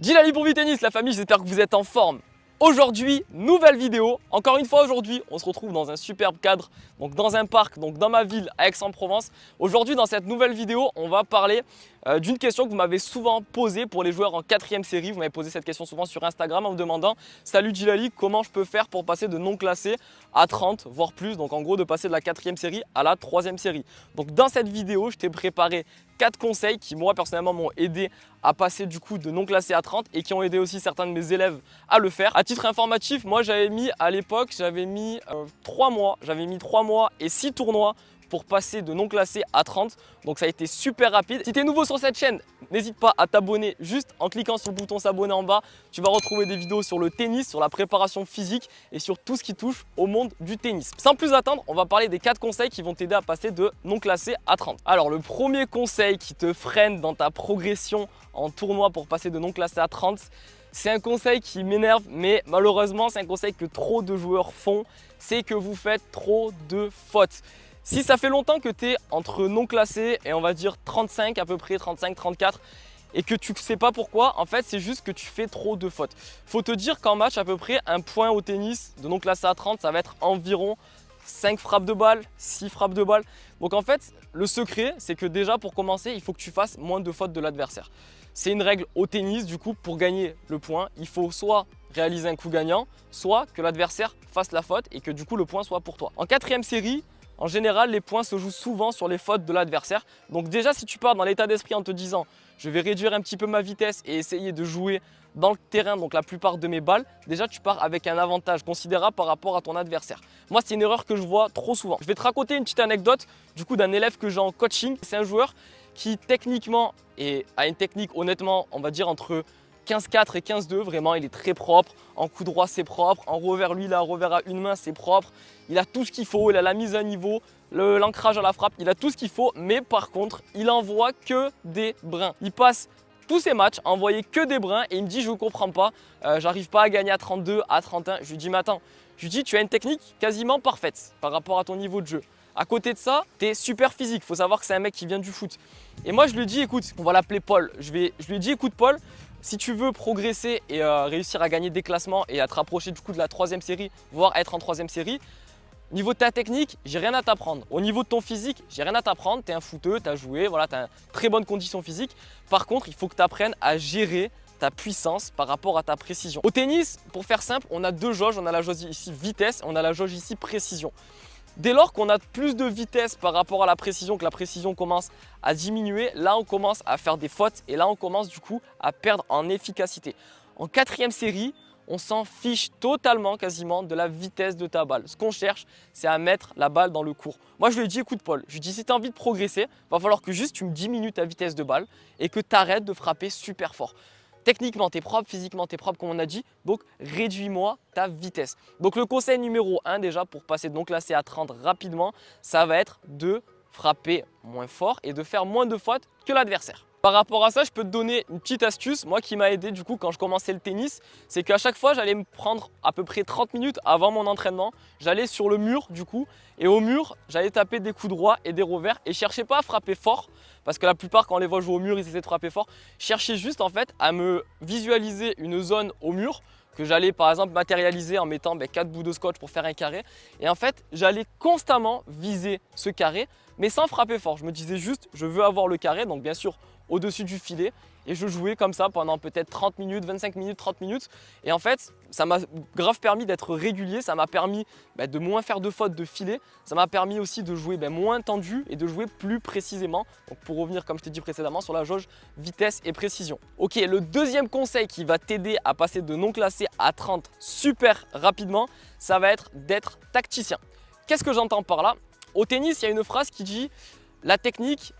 Djilali pour Tennis, la famille, j'espère que vous êtes en forme. Aujourd'hui, nouvelle vidéo. Encore une fois aujourd'hui, on se retrouve dans un superbe cadre, donc dans un parc, donc dans ma ville à Aix-en-Provence. Aujourd'hui, dans cette nouvelle vidéo, on va parler d'une question que vous m'avez souvent posée pour les joueurs en 4e série. Vous m'avez posé cette question souvent sur Instagram en me demandant « Salut Djilali, comment je peux faire pour passer de non classé à 30, voire plus ?» Donc en gros, de passer de la 4e série à la 3e série. Donc dans cette vidéo, je t'ai préparé 4 conseils qui moi personnellement m'ont aidé à passer du coup de non classé à 30 et qui ont aidé aussi certains de mes élèves à le faire. À titre informatif, moi j'avais mis à l'époque, 3 mois, j'avais mis 3 mois et 6 tournois pour passer de non classé à 30, donc ça a été super rapide. Si tu es nouveau sur cette chaîne, n'hésite pas à t'abonner juste en cliquant sur le bouton s'abonner en bas. Tu vas retrouver des vidéos sur le tennis, sur la préparation physique et sur tout ce qui touche au monde du tennis. Sans plus attendre, on va parler des 4 conseils qui vont t'aider à passer de non classé à 30. Alors le premier conseil qui te freine dans ta progression en tournoi pour passer de non classé à 30, c'est un conseil qui m'énerve, mais malheureusement c'est un conseil que trop de joueurs font, c'est que vous faites trop de fautes. Si ça fait longtemps que tu es entre non classé et on va dire 35 à peu près, 35, 34 et que tu ne sais pas pourquoi, en fait c'est juste que tu fais trop de fautes. Faut te dire qu'en match à peu près un point au tennis de non classé à 30 ça va être environ 5 frappes de balle, 6 frappes de balle. Donc en fait le secret c'est que déjà pour commencer il faut que tu fasses moins de fautes de l'adversaire. C'est une règle au tennis du coup pour gagner le point il faut soit réaliser un coup gagnant, soit que l'adversaire fasse la faute et que du coup le point soit pour toi. En 4e série, en général, les points se jouent souvent sur les fautes de l'adversaire. Donc déjà, si tu pars dans l'état d'esprit en te disant « je vais réduire un petit peu ma vitesse et essayer de jouer dans le terrain, donc la plupart de mes balles », déjà tu pars avec un avantage considérable par rapport à ton adversaire. Moi, c'est une erreur que je vois trop souvent. Je vais te raconter une petite anecdote du coup d'un élève que j'ai en coaching. C'est un joueur qui techniquement a une technique honnêtement, on va dire entre 15-4 et 15-2, vraiment il est très propre, en coup droit c'est propre, en revers lui il a un revers à une main c'est propre, il a tout ce qu'il faut, il a la mise à niveau, l'ancrage à la frappe, il a tout ce qu'il faut, mais par contre il envoie que des brins. Il passe tous ses matchs à envoyer que des brins et il me dit je ne comprends pas, j'arrive pas à gagner à 32, à 31, je lui dis mais attends, je lui dis tu as une technique quasiment parfaite par rapport à ton niveau de jeu. À côté de ça, tu es super physique, il faut savoir que c'est un mec qui vient du foot. Et moi je lui dis écoute, on va l'appeler Paul, je lui ai dit écoute Paul, si tu veux progresser et réussir à gagner des classements et à te rapprocher du coup de la 3e série, voire être en 3e série, au niveau de ta technique, j'ai rien à t'apprendre. Au niveau de ton physique, j'ai rien à t'apprendre. Tu es un footeux, tu as joué, voilà, tu as une très bonne condition physique. Par contre, il faut que tu apprennes à gérer ta puissance par rapport à ta précision. Au tennis, pour faire simple, on a 2 jauges. On a la jauge ici vitesse, on a la jauge ici précision. Dès lors qu'on a plus de vitesse par rapport à la précision, que la précision commence à diminuer, là on commence à faire des fautes et là on commence du coup à perdre en efficacité. En 4e série, on s'en fiche totalement quasiment de la vitesse de ta balle. Ce qu'on cherche, c'est à mettre la balle dans le court. Moi je lui ai dit écoute Paul, je lui ai dit si tu as envie de progresser, il va falloir que juste tu me diminues ta vitesse de balle et que tu arrêtes de frapper super fort. Techniquement, tu es propre, physiquement, tu es propre comme on a dit, donc réduis-moi ta vitesse. Donc le conseil numéro 1 déjà pour passer de non classé à 30 rapidement, ça va être de frapper moins fort et de faire moins de fautes que l'adversaire. Par rapport à ça, je peux te donner une petite astuce, moi qui m'a aidé du coup quand je commençais le tennis, c'est qu'à chaque fois j'allais me prendre à peu près 30 minutes avant mon entraînement, j'allais sur le mur du coup et au mur j'allais taper des coups droits et des revers et cherchais pas à frapper fort parce que la plupart quand on les voit jouer au mur ils essaient de frapper fort, cherchais juste en fait à me visualiser une zone au mur que j'allais par exemple matérialiser en mettant 4 bouts de scotch pour faire un carré et en fait j'allais constamment viser ce carré mais sans frapper fort. Je me disais juste je veux avoir le carré, donc bien sûr au-dessus du filet et je jouais comme ça pendant peut-être 30 minutes, 25 minutes, 30 minutes et en fait ça m'a grave permis d'être régulier, ça m'a permis de moins faire de fautes de filet, ça m'a permis aussi de jouer moins tendu et de jouer plus précisément, donc pour revenir comme je t'ai dit précédemment sur la jauge vitesse et précision. Ok, le deuxième conseil qui va t'aider à passer de non classé à 30 super rapidement, ça va être d'être tacticien. Qu'est-ce que j'entends par là? Au tennis, il y a une phrase qui dit la technique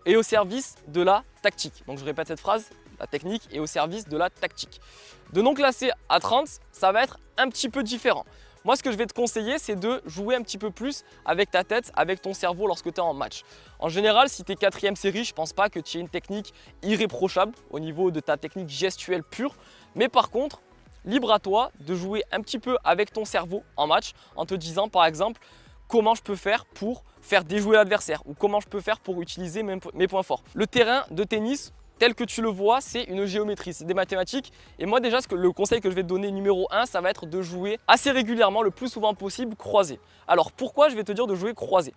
et au service de la tactique. Donc je répète cette phrase, la technique est au service de la tactique. De non classé à 30, ça va être un petit peu différent. Moi ce que je vais te conseiller c'est de jouer un petit peu plus avec ta tête, avec ton cerveau lorsque tu es en match. En général si tu es 4e série, je ne pense pas que tu aies une technique irréprochable au niveau de ta technique gestuelle pure. Mais par contre, libre à toi de jouer un petit peu avec ton cerveau en match en te disant par exemple comment je peux faire pour faire déjouer l'adversaire ou comment je peux faire pour utiliser mes points forts. Le terrain de tennis, tel que tu le vois, c'est une géométrie, c'est des mathématiques. Et moi déjà, le conseil que je vais te donner numéro 1, ça va être de jouer assez régulièrement, le plus souvent possible, croisé. Alors pourquoi je vais te dire de jouer croisé?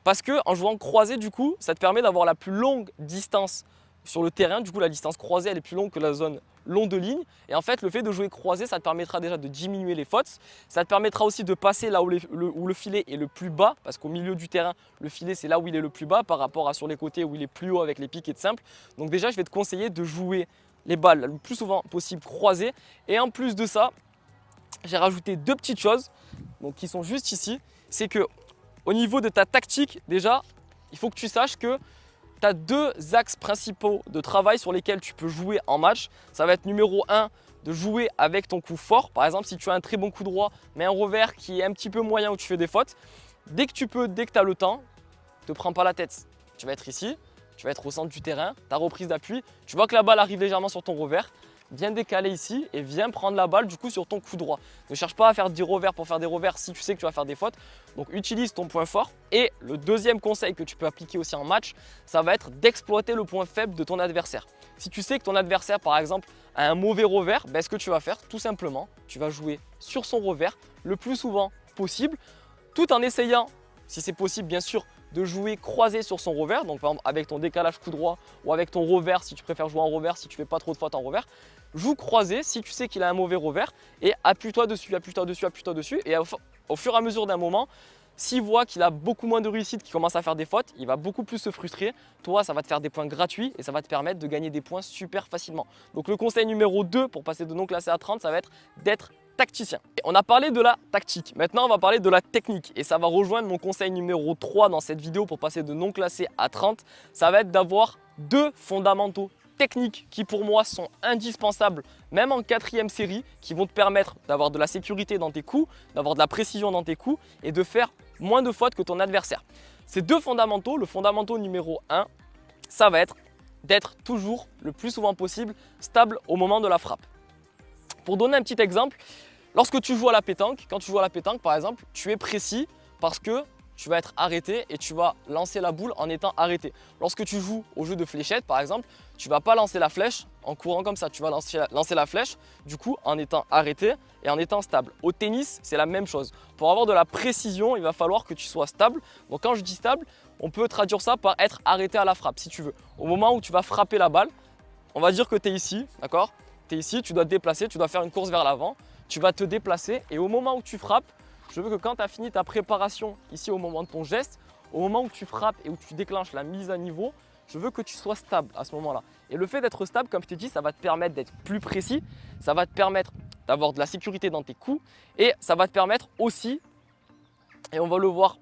Parce que en jouant croisé, du coup, ça te permet d'avoir la plus longue distance sur le terrain. Du coup, la distance croisée, elle est plus longue que la zone long de ligne. Et en fait, le fait de jouer croisé, ça te permettra déjà de diminuer les fautes. Ça te permettra aussi de passer là où le filet est le plus bas, parce qu'au milieu du terrain, le filet, c'est là où il est le plus bas par rapport à sur les côtés où il est plus haut avec les piquets de simple. Donc déjà, je vais te conseiller de jouer les balles le plus souvent possible croisées. Et en plus de ça, j'ai rajouté deux petites choses donc, qui sont juste ici. C'est que au niveau de ta tactique, déjà, il faut que tu saches que tu as deux axes principaux de travail sur lesquels tu peux jouer en match. Ça va être numéro 1, de jouer avec ton coup fort. Par exemple, si tu as un très bon coup droit, mais un revers qui est un petit peu moyen où tu fais des fautes, dès que tu peux, dès que tu as le temps, ne te prends pas la tête. Tu vas être ici, tu vas être au centre du terrain, ta reprise d'appui, tu vois que la balle arrive légèrement sur ton revers, viens décaler ici et viens prendre la balle du coup sur ton coup droit. Ne cherche pas à faire des revers pour faire des revers si tu sais que tu vas faire des fautes. Donc utilise ton point fort. Et le deuxième conseil que tu peux appliquer aussi en match, ça va être d'exploiter le point faible de ton adversaire. Si tu sais que ton adversaire par exemple a un mauvais revers, ben, ce que tu vas faire tout simplement, tu vas jouer sur son revers le plus souvent possible, tout en essayant, si c'est possible bien sûr, de jouer croisé sur son revers, donc par exemple avec ton décalage coup droit ou avec ton revers si tu préfères jouer en revers, si tu fais pas trop de fautes en revers. Joue croisé si tu sais qu'il a un mauvais revers et appuie-toi dessus, appuie-toi dessus, appuie-toi dessus. Et au fur et à mesure d'un moment, s'il voit qu'il a beaucoup moins de réussite, qu'il commence à faire des fautes, il va beaucoup plus se frustrer. Toi, ça va te faire des points gratuits et ça va te permettre de gagner des points super facilement. Donc le conseil numéro 2 pour passer de non classé à 30, ça va être d'être tacticien. On a parlé de la tactique, maintenant on va parler de la technique et ça va rejoindre mon conseil numéro 3 dans cette vidéo pour passer de non classé à 30. Ça va être d'avoir deux fondamentaux techniques qui pour moi sont indispensables même en 4e série, qui vont te permettre d'avoir de la sécurité dans tes coups, d'avoir de la précision dans tes coups et de faire moins de fautes que ton adversaire. Ces deux fondamentaux, le fondamental numéro 1, ça va être d'être toujours le plus souvent possible stable au moment de la frappe. Pour donner un petit exemple, lorsque tu joues à la pétanque, quand tu joues à la pétanque par exemple, tu es précis parce que tu vas être arrêté et tu vas lancer la boule en étant arrêté. Lorsque tu joues au jeu de fléchette par exemple, tu ne vas pas lancer la flèche en courant comme ça, tu vas lancer la flèche du coup en étant arrêté et en étant stable. Au tennis, c'est la même chose. Pour avoir de la précision, il va falloir que tu sois stable. Donc quand je dis stable, on peut traduire ça par être arrêté à la frappe si tu veux. Au moment où tu vas frapper la balle, on va dire que tu es ici, d'accord? Tu es ici, tu dois te déplacer, tu dois faire une course vers l'avant, tu vas te déplacer et au moment où tu frappes, je veux que quand tu as fini ta préparation ici au moment de ton geste, au moment où tu frappes et où tu déclenches la mise à niveau, je veux que tu sois stable à ce moment-là. Et le fait d'être stable, comme je t'ai dit, ça va te permettre d'être plus précis, ça va te permettre d'avoir de la sécurité dans tes coups et ça va te permettre aussi, et on va le voir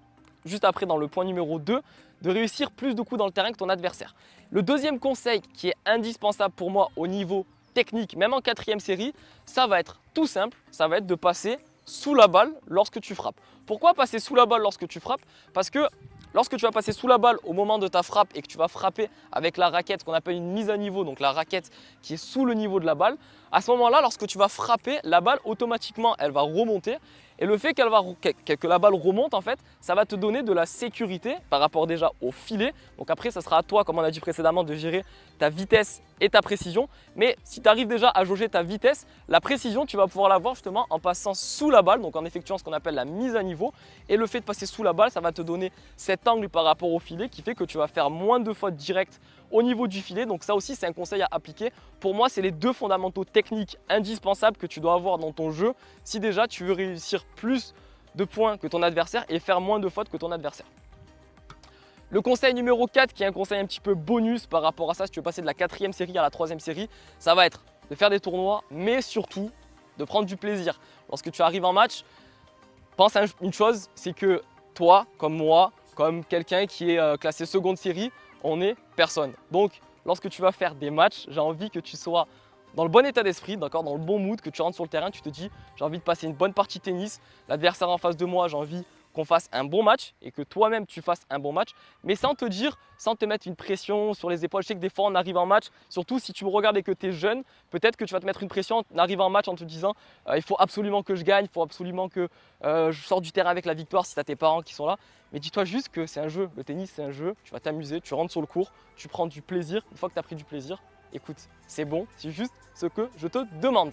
juste après dans le point numéro 2, de réussir plus de coups dans le terrain que ton adversaire. Le deuxième conseil qui est indispensable pour moi au niveau technique, même en 4e série, ça va être tout simple, ça va être de passer sous la balle lorsque tu frappes. Pourquoi passer sous la balle lorsque tu frappes? Parce que lorsque tu vas passer sous la balle au moment de ta frappe et que tu vas frapper avec la raquette, ce qu'on appelle une mise à niveau, donc la raquette qui est sous le niveau de la balle, à ce moment-là, lorsque tu vas frapper, la balle automatiquement, elle va remonter. Et le fait que la balle remonte, en fait, ça va te donner de la sécurité par rapport déjà au filet. Donc après, ça sera à toi, comme on a dit précédemment, de gérer ta vitesse et ta précision. Mais si tu arrives déjà à jauger ta vitesse, la précision, tu vas pouvoir l'avoir justement en passant sous la balle, donc en effectuant ce qu'on appelle la mise à niveau. Et le fait de passer sous la balle, ça va te donner cet angle par rapport au filet qui fait que tu vas faire moins de fautes directes au niveau du filet. Donc ça aussi, c'est un conseil à appliquer. Pour moi, c'est les deux fondamentaux techniques indispensables que tu dois avoir dans ton jeu si déjà tu veux réussir plus de points que ton adversaire et faire moins de fautes que ton adversaire. Le conseil numéro 4, qui est un conseil un petit peu bonus par rapport à ça, si tu veux passer de la 4e série à la 3e série, ça va être de faire des tournois, mais surtout de prendre du plaisir. Lorsque tu arrives en match, pense à une chose, c'est que toi, comme moi, comme quelqu'un qui est classé seconde série, on est personne. Donc, lorsque tu vas faire des matchs, j'ai envie que tu sois dans le bon état d'esprit, d'accord, dans le bon mood, que tu rentres sur le terrain, tu te dis j'ai envie de passer une bonne partie de tennis, l'adversaire en face de moi, j'ai envie qu'on fasse un bon match et que toi-même tu fasses un bon match, mais sans te dire, sans te mettre une pression sur les épaules. Je sais que des fois on arrive en match, surtout si tu me regardes et que tu es jeune, peut-être que tu vas te mettre une pression en arrivant en match en te disant il faut absolument que je gagne, il faut absolument que je sorte du terrain avec la victoire si tu as tes parents qui sont là. Mais dis-toi juste que c'est un jeu, le tennis c'est un jeu, tu vas t'amuser, tu rentres sur le court, tu prends du plaisir. Une fois que tu as pris du plaisir, écoute, c'est bon, c'est juste ce que je te demande.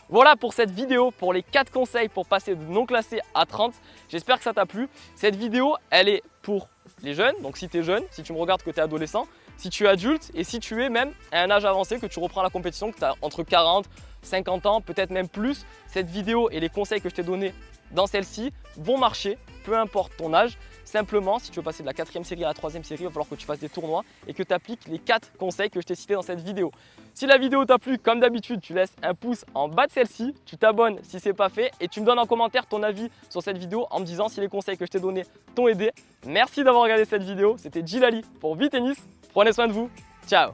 Voilà pour cette vidéo, pour les 4 conseils pour passer de non classé à 30. J'espère que ça t'a plu. Cette vidéo, elle est pour les jeunes. Donc si tu es jeune, si tu me regardes que tu es adolescent, si tu es adulte et si tu es même à un âge avancé, que tu reprends la compétition, que tu as entre 40, 50 ans, peut-être même plus, cette vidéo et les conseils que je t'ai donnés dans celle-ci vont marcher, peu importe ton âge. Simplement, si tu veux passer de la 4e série à la 3e série, il va falloir que tu fasses des tournois et que tu appliques les 4 conseils que je t'ai cités dans cette vidéo. Si la vidéo t'a plu, comme d'habitude, tu laisses un pouce en bas de celle-ci, tu t'abonnes si ce n'est pas fait et tu me donnes en commentaire ton avis sur cette vidéo en me disant si les conseils que je t'ai donnés t'ont aidé. Merci d'avoir regardé cette vidéo, c'était Djilali pour Vitennis. Prenez soin de vous, ciao.